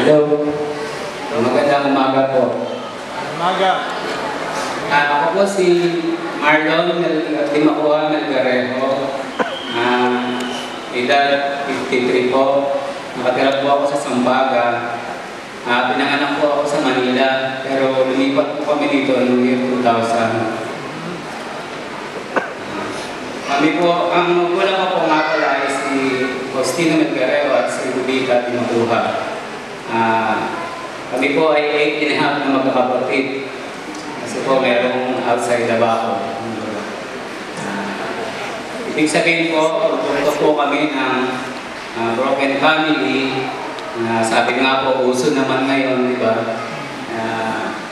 Hello. Magandang umaga po. Umaga. Ako po si Marlon Timakuha Melgarejo. Edad 53 po. Nakatira po ako sa Sambaga. Pinanganak po ako sa Manila, pero lumipat po kami dito noong year 2000. Kami po, ang magulang ko po nga pala ay si Faustino Melgarejo at si Rubita Timakuha. Kami po ay 8 and a half na magkakapatid. Kasi po merong outside Davao. Ibig sabihin po, produkto po kami ng broken family. Sabi nga po, uso naman ngayon, di ba?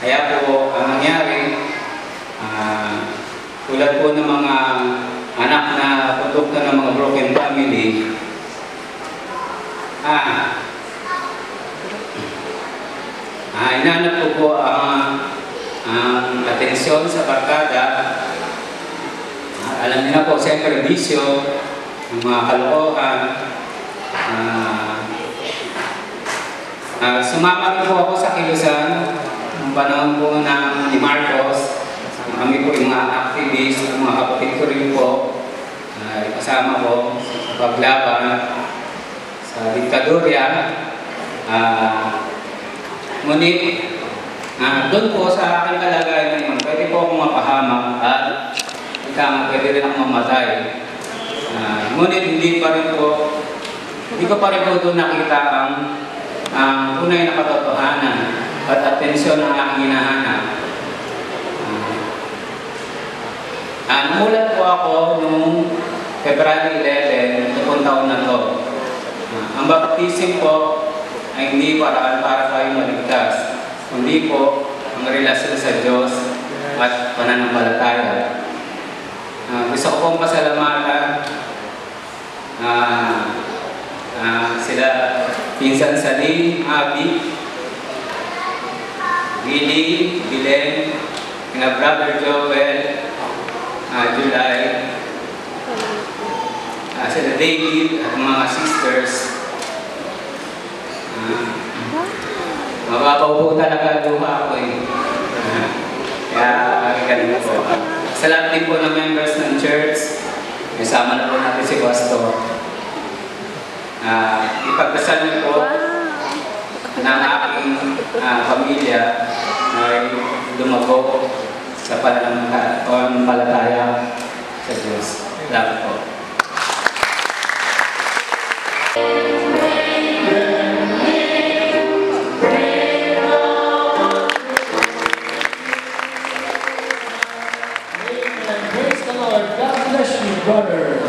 Kaya po, ang nangyari, tulad po ng mga anak na produkto ng mga broken family, inanap ko po ang atensyon sa barkada. Alam niyo na po, siyempre bisyo, ang mga kalokohan. Sumama rin po ako sa Kilusan, ang panahon po ni Marcos. Kami po yung mga activists, ang mga kapatid ko rin po, kasama ko sa paglaban sa diktadorya. Ngunit, doon po sa aking kalagayan ngayon, pwede po akong mapahamak at pwede rin akong mamatay. Ngunit hindi ko pa rin po doon nakita ang tunay na katotohanan at atensyon ng aking hinahanap. Namulat po ako noong February 11, itong taon na to. Ang baptism po ay hindi paraan para tayo maligtas, kundi po ang relasyon sa Diyos at pananampalataya. Gusto ko pong pasalamatan sila Pinsan Saling, Abby, Billy, Bilen, Brother Joel, July, sila David at mga sisters. Mababaw po talaga luha ako eh. Kaya ganun po. Sa lahat din po ng members ng church, kasama na po natin si Pastor. Ipagdasal niyo po ng aking pamilya ay lumago sa pananampalataya sa Diyos. Salamat po. Praise the Lord. God bless you, brother.